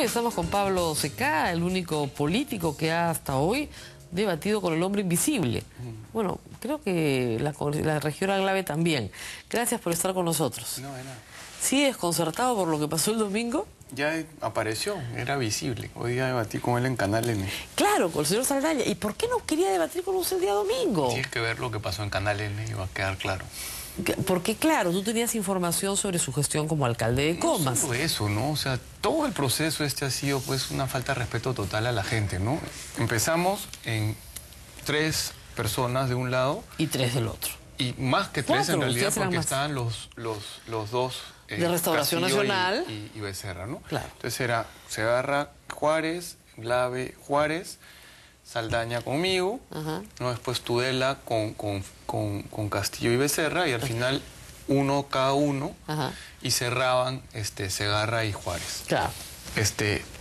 Hoy estamos con Pablo Secá, el único político que ha hasta hoy debatido con el hombre invisible. Bueno, creo que la regidora Glave también. Gracias por estar con nosotros. No, de nada. ¿Sí desconcertado por lo que pasó el domingo? Ya apareció, era visible. Hoy día debatí con él en Canal N. Claro, con el señor Saldaña. ¿Y por qué no quería debatir con usted el día domingo? Tienes que ver lo que pasó en Canal N y va a quedar claro. Porque claro, tú tenías información sobre su gestión como alcalde de Comas. No solo eso, ¿no? O sea, todo el proceso ha sido pues una falta de respeto total a la gente, ¿no? Empezamos en 3 personas de un lado. Y 3 del otro. Y más que 3 en realidad, porque más. estaban los dos... de Restauración Castillo Nacional. Y Becerra, ¿no? Claro. Entonces era Segarra, Juárez, Glave, Juárez, Saldaña conmigo, ¿no? Después Tudela con Castillo y Becerra, y al final uno cada uno, y cerraban Segarra y Juárez. Claro.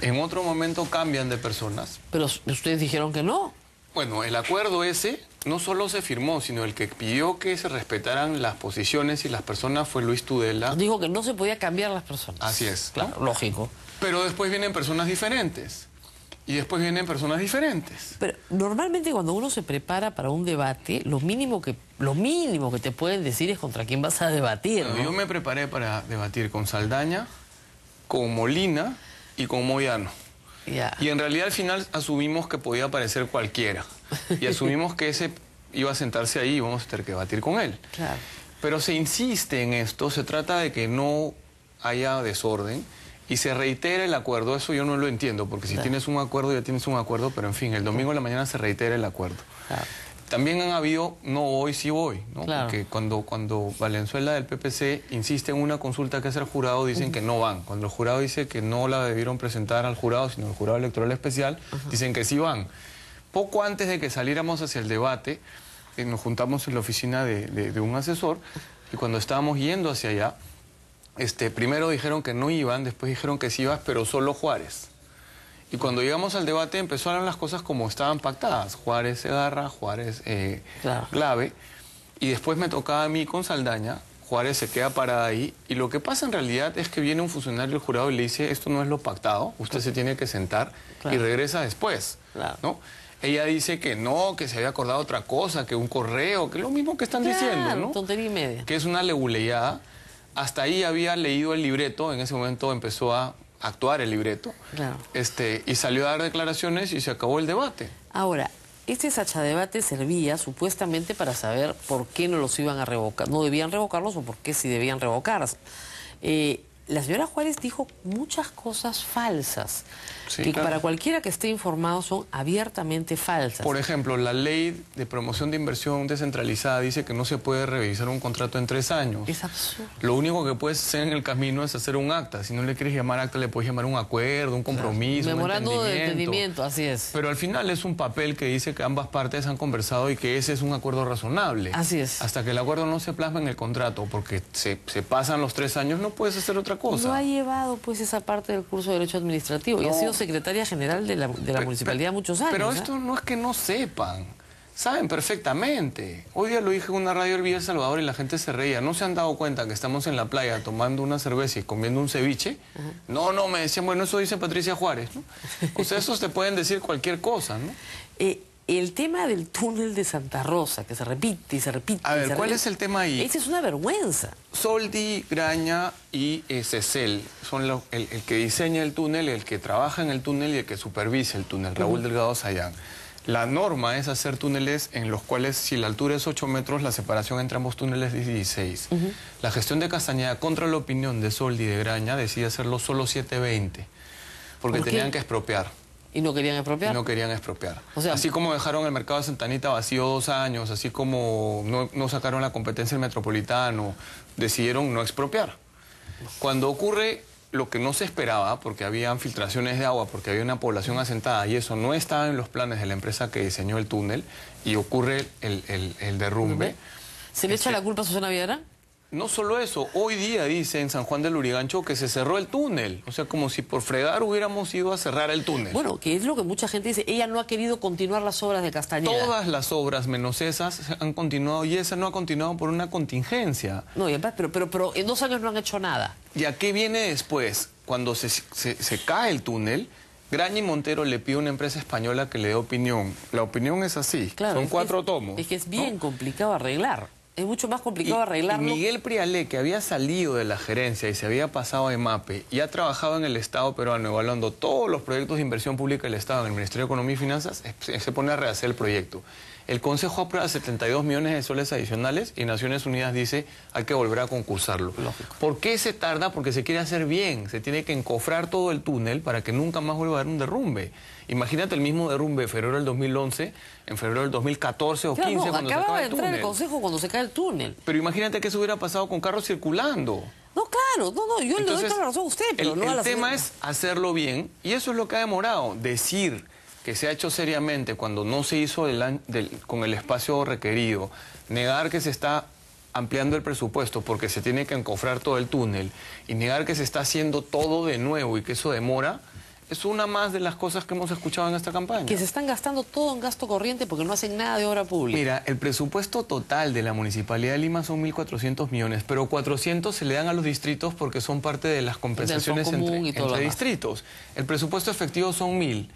En otro momento cambian de personas. Pero ustedes dijeron que no. Bueno, el acuerdo ese no solo se firmó, sino el que pidió que se respetaran las posiciones y las personas fue Luis Tudela. Dijo que no se podía cambiar las personas. Así es, claro, ¿no? Lógico. Pero después vienen personas diferentes. Y después vienen personas diferentes. Pero normalmente cuando uno se prepara para un debate, lo mínimo que te pueden decir es contra quién vas a debatir, ¿no? Yo me preparé para debatir con Saldaña, con Molina y con Moyano. Ya. Y en realidad al final asumimos que podía aparecer cualquiera. Y asumimos que ese iba a sentarse ahí y íbamos a tener que debatir con él. Claro. Pero se insiste en esto, se trata de que no haya desorden y se reitera el acuerdo. Eso yo no lo entiendo, porque si tienes un acuerdo, ya tienes un acuerdo, pero en fin, el domingo en la mañana se reitera el acuerdo. Claro. También han habido, no voy, sí voy, ¿no? Claro. Porque cuando Valenzuela del PPC insiste en una consulta que hace el jurado, dicen que no van. Cuando el jurado dice que no la debieron presentar al jurado, sino al jurado electoral especial, dicen que sí van. Poco antes de que saliéramos hacia el debate, nos juntamos en la oficina de un asesor, y cuando estábamos yendo hacia allá, primero dijeron que no iban, después dijeron que sí ibas, pero solo Juárez. Y cuando llegamos al debate empezaron las cosas como estaban pactadas. Juárez Segarra, Juárez Glave. Y después me tocaba a mí con Saldaña. Juárez se queda parada ahí. Y lo que pasa en realidad es que viene un funcionario del jurado y le dice, esto no es lo pactado, usted se tiene que sentar y regresa después. ¿No? Ella dice que no, que se había acordado otra cosa, que un correo, que es lo mismo que están diciendo, ¿no? Tontería y media. Que es una leguleyada. Hasta ahí había leído el libreto, en ese momento empezó a actuar el libreto, claro. Y salió a dar declaraciones y se acabó el debate. Ahora, este sachadebate servía supuestamente para saber por qué no los iban a revocar, no debían revocarlos o por qué sí debían revocarlos. La señora Juárez dijo muchas cosas falsas, sí, que claro, para cualquiera que esté informado son abiertamente falsas. Por ejemplo, la ley de promoción de inversión descentralizada dice que no se puede revisar un contrato en 3 años. Es absurdo. Lo único que puedes hacer en el camino es hacer un acta. Si no le quieres llamar acta, le puedes llamar un acuerdo, un compromiso, claro. Memorando un de entendimiento, así es. Pero al final es un papel que dice que ambas partes han conversado y que ese es un acuerdo razonable. Así es. Hasta que el acuerdo no se plasma en el contrato, porque se pasan los 3 años, no puedes hacer otra cosa. No ha llevado pues esa parte del curso de Derecho Administrativo y ha sido secretaria general de la municipalidad muchos años. Pero esto no es que no sepan, saben perfectamente. Hoy día lo dije en una radio del Villa El Salvador y la gente se reía. ¿No se han dado cuenta que estamos en la playa tomando una cerveza y comiendo un ceviche? No, me decían, bueno, eso dice Patricia Juárez, ¿no? O sea, esos te pueden decir cualquier cosa, ¿no? El tema del túnel de Santa Rosa, que se repite y se repite. A ver, ¿cuál es el tema ahí? Esa es una vergüenza. Soldi, Graña y Cecel son el que diseña el túnel, el que trabaja en el túnel y el que supervisa el túnel, Raúl Delgado Sayán. La norma es hacer túneles en los cuales, si la altura es 8 metros, la separación entre ambos túneles es 16. La gestión de Castañeda, contra la opinión de Soldi y de Graña, decide hacerlo solo 720, porque tenían que expropiar. ¿Y no querían expropiar? Y no querían expropiar. O sea, así como dejaron el mercado de Santa Anita vacío 2 años, así como no sacaron la competencia del Metropolitano, decidieron no expropiar. Cuando ocurre lo que no se esperaba, porque habían filtraciones de agua, porque había una población asentada, y eso no estaba en los planes de la empresa que diseñó el túnel, y ocurre el derrumbe. ¿Se le echa la culpa a Susana Villarán? No solo eso, hoy día dice en San Juan del Lurigancho que se cerró el túnel. O sea, como si por fregar hubiéramos ido a cerrar el túnel. Bueno, que es lo que mucha gente dice. Ella no ha querido continuar las obras de Castañeda. Todas las obras, menos esas, han continuado y esa no ha continuado por una contingencia. No, pero en 2 años no han hecho nada. ¿Y a qué viene después? cuando se cae el túnel, Graña y Montero le pide a una empresa española que le dé opinión. La opinión es así, Claro, son 4 tomos. Es que es bien ¿no? complicado arreglar. Es mucho más complicado arreglarlo. Y Miguel Prialé, que había salido de la gerencia y se había pasado a EMAPE y ha trabajado en el Estado peruano evaluando todos los proyectos de inversión pública del Estado en el Ministerio de Economía y Finanzas, se pone a rehacer el proyecto. El Consejo aprueba 72 millones de soles adicionales y Naciones Unidas dice hay que volver a concursarlo. Lógico. ¿Por qué se tarda? Porque se quiere hacer bien. Se tiene que encofrar todo el túnel para que nunca más vuelva a haber un derrumbe. Imagínate el mismo derrumbe de febrero del 2011, en febrero del 2014 o 15 cuando se acaba acaba de el entrar túnel. el Consejo cuando se cae el túnel. Pero imagínate que eso hubiera pasado con carros circulando. No, claro, yo le doy Entonces, toda la razón a usted, pero no a la el tema señora. es hacerlo bien y eso es lo que ha demorado. Decir que se ha hecho seriamente cuando no se hizo con el espacio requerido, negar que se está ampliando el presupuesto porque se tiene que encofrar todo el túnel y negar que se está haciendo todo de nuevo y que eso demora, es una más de las cosas que hemos escuchado en esta campaña. Que se están gastando todo en gasto corriente porque no hacen nada de obra pública. Mira, el presupuesto total de la Municipalidad de Lima son 1.400 millones, pero 400 se le dan a los distritos porque son parte de las compensaciones entre distritos. El presupuesto efectivo son 1.000.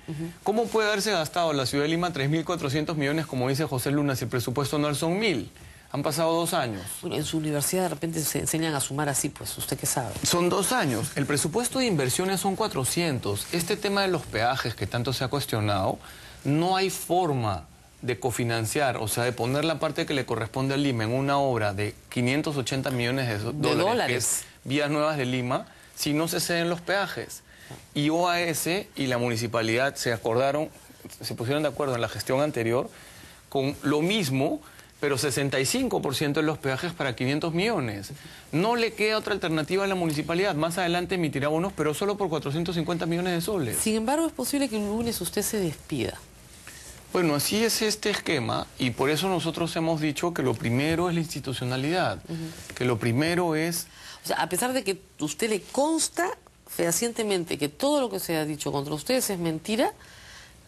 ¿Cómo puede haberse gastado la Ciudad de Lima 3.400 millones, como dice José Luna, si el presupuesto anual son 1.000? Han pasado 2 años. Bueno, en su universidad de repente se enseñan a sumar así, pues, ¿usted qué sabe? Son 2 años. El presupuesto de inversiones son 400. Este tema de los peajes que tanto se ha cuestionado, no hay forma de cofinanciar, o sea, de poner la parte que le corresponde a Lima en una obra de 580 millones de dólares, que es Vías Nuevas de Lima, si no se ceden los peajes. Y OAS y la municipalidad se acordaron, se pusieron de acuerdo en la gestión anterior con lo mismo, pero 65% de los peajes para 500 millones. No le queda otra alternativa a la municipalidad. Más adelante emitirá bonos, pero solo por 450 millones de soles. Sin embargo, es posible que el lunes usted se despida. Bueno, así es este esquema y por eso nosotros hemos dicho que lo primero es la institucionalidad, que lo primero es... O sea, a pesar de que a usted le consta fehacientemente que todo lo que se ha dicho contra ustedes es mentira,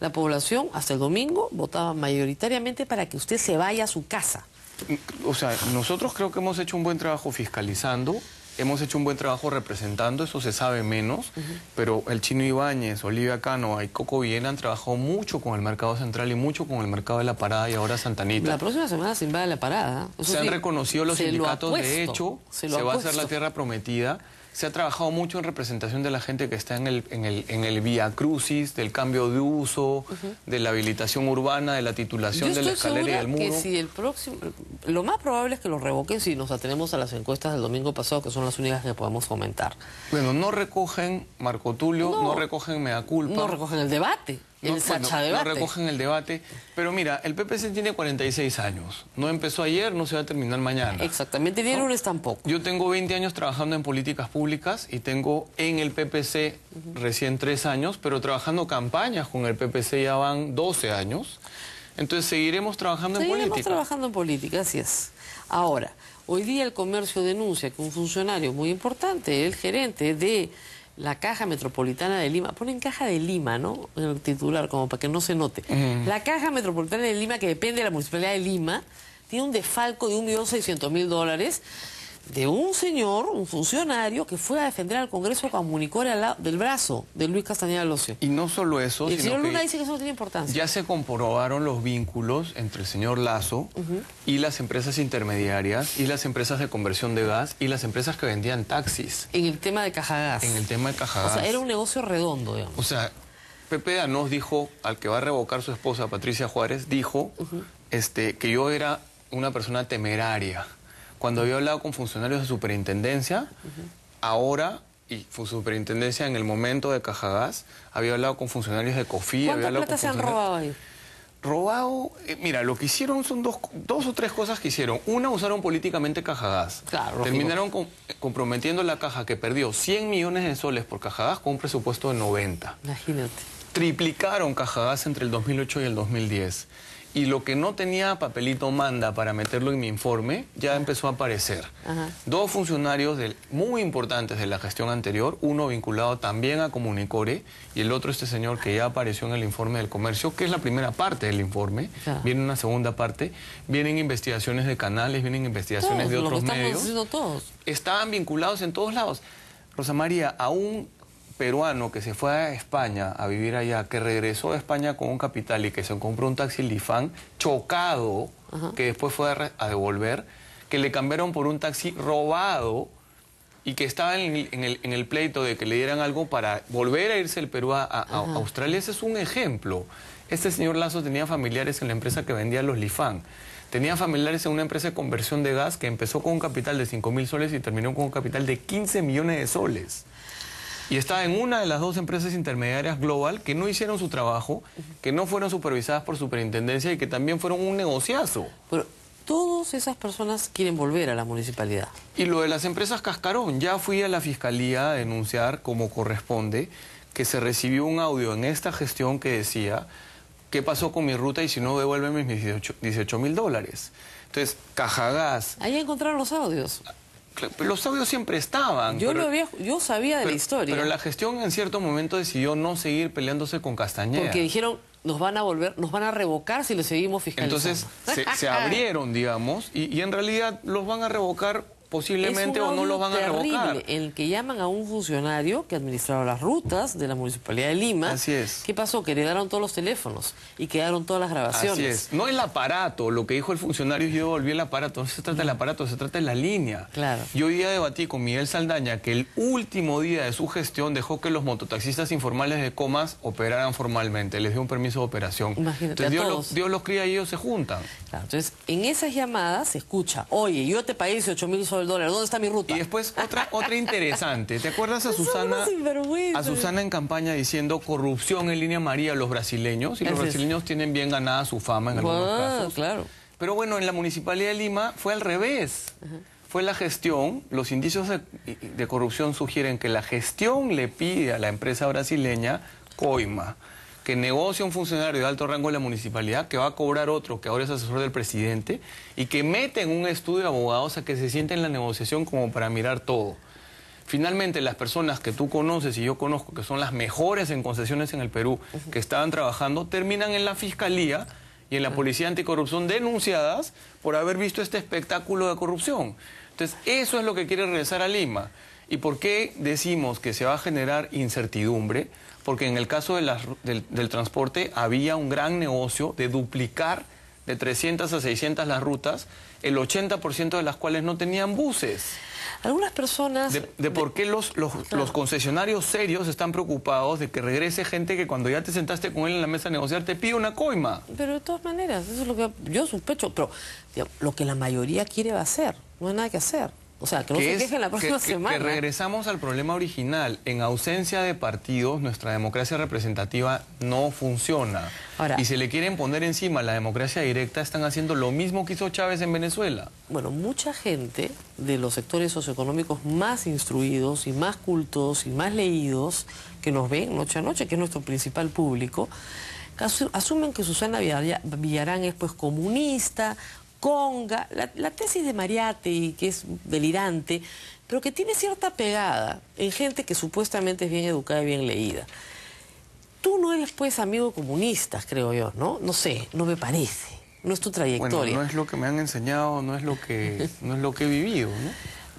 la población hasta el domingo votaba mayoritariamente para que usted se vaya a su casa. O sea, nosotros creo que hemos hecho un buen trabajo fiscalizando, hemos hecho un buen trabajo representando, eso se sabe menos, pero el Chino Ibáñez, Olivia Cánova y Coco Villena han trabajado mucho con el mercado central y mucho con el mercado de La Parada y ahora Santa Anita. La próxima semana se invade La Parada. Eso se han sí, reconocido los sindicatos, de hecho, se va a hacer la apuesto. tierra prometida. Se ha trabajado mucho en representación de la gente que está en el Vía Crucis, del cambio de uso, de la habilitación urbana, de la titulación de la escalera y del muro. Que si el próximo, lo más probable es que lo revoquen si nos atenemos a las encuestas del domingo pasado, que son las únicas que podemos comentar. Bueno, no recogen Marco Tulio, no recogen Mea Culpa. No recogen el debate, el Sacha debate. No recogen el debate. Pero mira, el PPC tiene 46 años. No empezó ayer, no se va a terminar mañana. Exactamente, ni el lunes tampoco. Yo tengo 20 años trabajando en políticas públicas y tengo en el PPC recién 3 años, pero trabajando campañas con el PPC ya van 12 años. Entonces seguiremos trabajando en política. Seguiremos trabajando en política, así es. Ahora, hoy día el comercio denuncia que un funcionario muy importante, el gerente de la Caja Metropolitana de Lima, ponen Caja de Lima, ¿no?, en el titular, como para que no se note. La Caja Metropolitana de Lima, que depende de la Municipalidad de Lima, tiene un desfalco de $1.600.000 de un señor, un funcionario, que fue a defender al Congreso con Municore al lado del brazo de Luis Castañeda Locio. Y no solo eso, Y el sino señor Luna que dice que eso no tiene importancia. ya se comprobaron los vínculos entre el señor Lazo y las empresas intermediarias y las empresas de conversión de gas y las empresas que vendían taxis. En el tema de Cajagas. En el tema de Cajagas. O sea, era un negocio redondo, digamos. O sea, Pepe Danos dijo, al que va a revocar su esposa, Patricia Juárez, dijo que yo era una persona temeraria. Cuando había hablado con funcionarios de superintendencia, ahora, y superintendencia en el momento de Cajagas, había hablado con funcionarios de COFI, había ¿Cuánta hablado plata con se han funcionarios... robado ahí? Robado, mira, lo que hicieron son dos o tres cosas que hicieron. Una, usaron políticamente Cajagas. Claro, terminaron comprometiendo la caja que perdió 100 millones de soles por Cajagas con un presupuesto de 90. Imagínate. Triplicaron Cajagas entre el 2008 y el 2010. Y lo que no tenía papelito manda para meterlo en mi informe, ya empezó a aparecer. Dos funcionarios muy importantes de la gestión anterior, uno vinculado también a Comunicore, y el otro este señor que ya apareció en el informe del comercio, que es la primera parte del informe. Viene una segunda parte, vienen investigaciones de canales, vienen investigaciones todos, de otros lo que medios. estamos haciendo todos. Estaban vinculados en todos lados. Rosa María, aún peruano que se fue a España a vivir allá, que regresó de España con un capital y que se compró un taxi Lifan chocado, que después fue a devolver, que le cambiaron por un taxi robado y que estaba en el pleito de que le dieran algo para volver a irse del Perú a Australia. Ese es un ejemplo. Este señor Lazo tenía familiares en la empresa que vendía los Lifan. Tenía familiares en una empresa de conversión de gas que empezó con un capital de 5.000 soles y terminó con un capital de 15 millones de soles. Y estaba en una de las dos empresas intermediarias global que no hicieron su trabajo, que no fueron supervisadas por superintendencia y que también fueron un negociazo. Pero todas esas personas quieren volver a la municipalidad. Y lo de las empresas cascarón, ya fui a la fiscalía a denunciar como corresponde que se recibió un audio en esta gestión que decía ¿qué pasó con mi ruta y si no devuélveme mis $18.000? Entonces, Cajagas... Ahí encontraron los audios. Los audios siempre estaban. Yo sabía de la historia. Pero la gestión en cierto momento decidió no seguir peleándose con Castañeda. Porque dijeron, nos van a revocar si le seguimos fiscalizando. Entonces se abrieron, digamos, y en realidad los van a revocar posiblemente o no los van a revocar. En el que llaman a un funcionario que administraba las rutas de la Municipalidad de Lima. Así es. ¿Qué pasó? Que heredaron todos los teléfonos y quedaron todas las grabaciones. Así es. No el aparato, lo que dijo el funcionario, yo devolví el aparato. No se trata del aparato, se trata de la línea. Claro. Yo hoy día debatí con Miguel Saldaña que el último día de su gestión dejó que los mototaxistas informales de Comas operaran formalmente. Les dio un permiso de operación. Imagínate, entonces Dios los cría y ellos se juntan. Claro, entonces, en esas llamadas se escucha, oye, yo te pagué $18.000 soles, ¿dónde está mi ruta? Y después otra interesante. ¿Te acuerdas a Susana en campaña diciendo corrupción en línea María a los brasileños? Y los brasileños tienen bien ganada su fama en algunos casos. Claro. Pero bueno, en la Municipalidad de Lima fue al revés. Fue la gestión, los indicios de corrupción sugieren que la gestión le pide a la empresa brasileña, Coima, que negocia un funcionario de alto rango de la municipalidad, que va a cobrar otro, que ahora es asesor del presidente, y que mete en un estudio de abogados a que se siente en la negociación como para mirar todo. Finalmente, las personas que tú conoces y yo conozco, que son las mejores en concesiones en el Perú, que estaban trabajando, terminan en la Fiscalía y en la Policía Anticorrupción denunciadas por haber visto este espectáculo de corrupción. Entonces, eso es lo que quiere regresar a Lima. ¿Y por qué decimos que se va a generar incertidumbre? Porque en el caso del transporte había un gran negocio de duplicar de 300 a 600 las rutas, el 80% de las cuales no tenían buses. Algunas personas... De por qué los concesionarios serios están preocupados de que regrese gente que cuando ya te sentaste con él en la mesa a negociar te pide una coima. Pero de todas maneras, eso es lo que yo sospecho. Pero digamos, lo que la mayoría quiere va a hacer, no hay nada que hacer. O sea, que no se quejen la próxima semana. Que regresamos al problema original. En ausencia de partidos, nuestra democracia representativa no funciona. Ahora, y si le quieren poner encima la democracia directa, están haciendo lo mismo que hizo Chávez en Venezuela. Bueno, mucha gente de los sectores socioeconómicos más instruidos y más cultos y más leídos, que nos ven noche a noche, que es nuestro principal público, asumen que Susana Villarán es pues comunista, conga, la tesis de Mariátegui, que es delirante, pero que tiene cierta pegada en gente que supuestamente es bien educada y bien leída. Tú no eres pues amigo comunista, creo yo, ¿no? No sé, no me parece, no es tu trayectoria. Bueno, no es lo que me han enseñado, no es lo que he vivido, ¿no?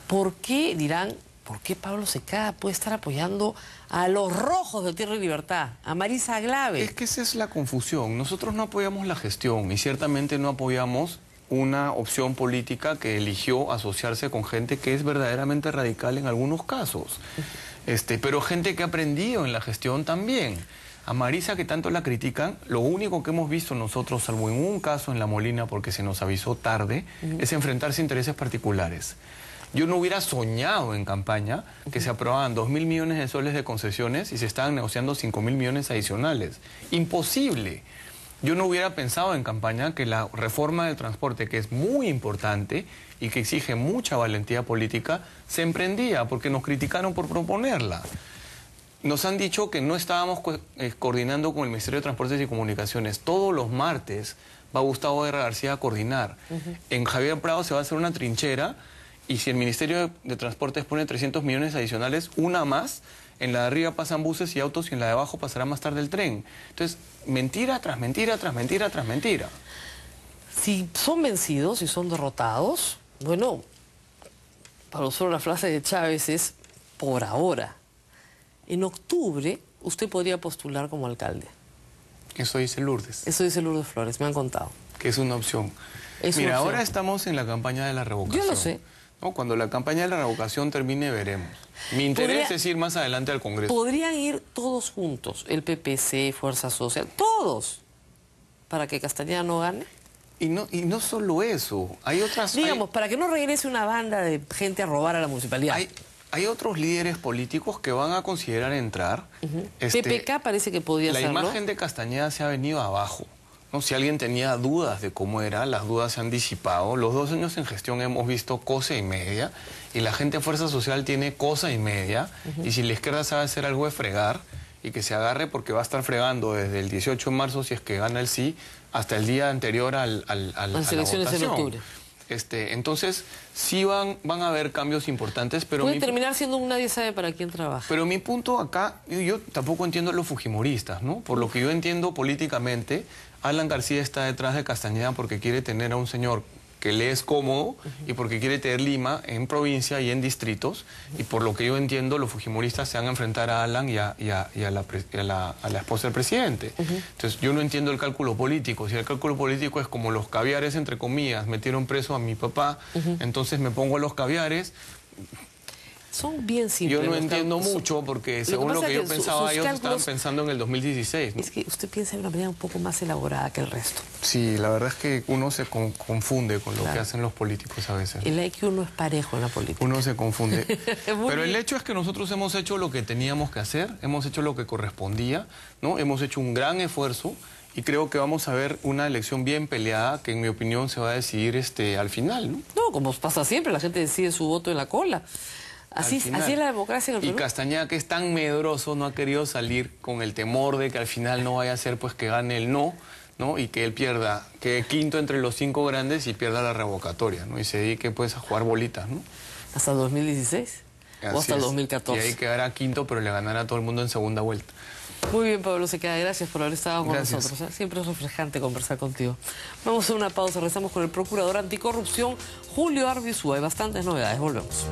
¿Por qué, dirán, por qué Pablo Secada puede estar apoyando a los rojos de Tierra y Libertad, a Marisa Glave? Es que esa es la confusión. Nosotros no apoyamos la gestión y ciertamente no apoyamos una opción política que eligió asociarse con gente que es verdaderamente radical en algunos casos. Pero gente que ha aprendido en la gestión también. A Marisa, que tanto la critican, lo único que hemos visto nosotros, salvo en un caso en La Molina, porque se nos avisó tarde, es enfrentarse a intereses particulares. Yo no hubiera soñado en campaña que se aprobaban 2.000 millones de soles de concesiones y se estaban negociando 5.000 millones adicionales. Imposible. Yo no hubiera pensado en campaña que la reforma del transporte, que es muy importante y que exige mucha valentía política, se emprendía porque nos criticaron por proponerla. Nos han dicho que no estábamos coordinando con el Ministerio de Transportes y Comunicaciones. Todos los martes va Gustavo Guerra García a coordinar. En Javier Prado se va a hacer una trinchera y si el Ministerio de Transportes pone 300 millones adicionales, una más, en la de arriba pasan buses y autos y en la de abajo pasará más tarde el tren. Entonces, mentira tras mentira tras mentira tras mentira. Si son vencidos, si son derrotados, bueno, para usar la frase de Chávez es por ahora. en octubre usted podría postular como alcalde. Eso dice Lourdes. Eso dice Lourdes Flores, me han contado. Que es una opción. Es Mira, una opción. ahora estamos en la campaña de la revocación. Yo lo sé. ¿No? Cuando la campaña de la revocación termine, veremos. Mi interés es ir más adelante al Congreso. Podrían ir todos juntos, el PPC, Fuerza Social, todos, para que Castañeda no gane. Y no solo eso, hay otras... Digamos, para que no regrese una banda de gente a robar a la municipalidad. Hay otros líderes políticos que van a considerar entrar. PPK parece que podía ser, La imagen de Castañeda se ha venido abajo, ¿no? Si alguien tenía dudas de cómo era, las dudas se han disipado. Los 2 años en gestión hemos visto cosa y media, y la gente de Fuerza Social tiene cosa y media, y si la izquierda sabe hacer algo de fregar, y que se agarre porque va a estar fregando desde el 18 de marzo, si es que gana el sí, hasta el día anterior a la elecciones en octubre. Entonces, sí van a haber cambios importantes, pero... Puede terminar siendo un nadie sabe para quién trabaja. Pero mi punto acá, yo tampoco entiendo a los fujimoristas, ¿no? Por lo que yo entiendo políticamente, Alan García está detrás de Castañeda porque quiere tener a un señor que le es cómodo y porque quiere tener Lima en provincia y en distritos, y por lo que yo entiendo los fujimoristas se van a enfrentar a Alan y a la esposa del presidente. Entonces yo no entiendo el cálculo político. Si el cálculo político es como los caviares, entre comillas, metieron preso a mi papá, entonces me pongo a los caviares. Son bien simples. Yo no entiendo mucho porque según lo que yo pensaba, ellos estaban pensando en el 2016, ¿no? Es que usted piensa de una manera un poco más elaborada que el resto. Sí, la verdad es que uno se confunde con lo que hacen los políticos a veces. El IQ no es parejo en la política. Uno se confunde. Pero bien. el hecho es que nosotros hemos hecho lo que teníamos que hacer, hemos hecho lo que correspondía, ¿no? Hemos hecho un gran esfuerzo y creo que vamos a ver una elección bien peleada que en mi opinión se va a decidir al final, ¿no? No, como pasa siempre, la gente decide su voto en la cola. Así es la democracia en el Perú. Y Castañeda, que es tan medroso, no ha querido salir con el temor de que al final no vaya a ser pues que gane el no, y que él pierda, que quinto entre los 5 grandes y pierda la revocatoria, ¿no? Y se dedique pues a jugar bolitas, ¿no? ¿Hasta el 2016? ¿O hasta el 2014? Y ahí quedará quinto, pero le ganará a todo el mundo en segunda vuelta. Muy bien, Pablo Sequeda, gracias por haber estado con nosotros. Siempre es refrescante conversar contigo. Vamos a una pausa, regresamos con el procurador anticorrupción, Julio Arbizu. Hay bastantes novedades, volvemos.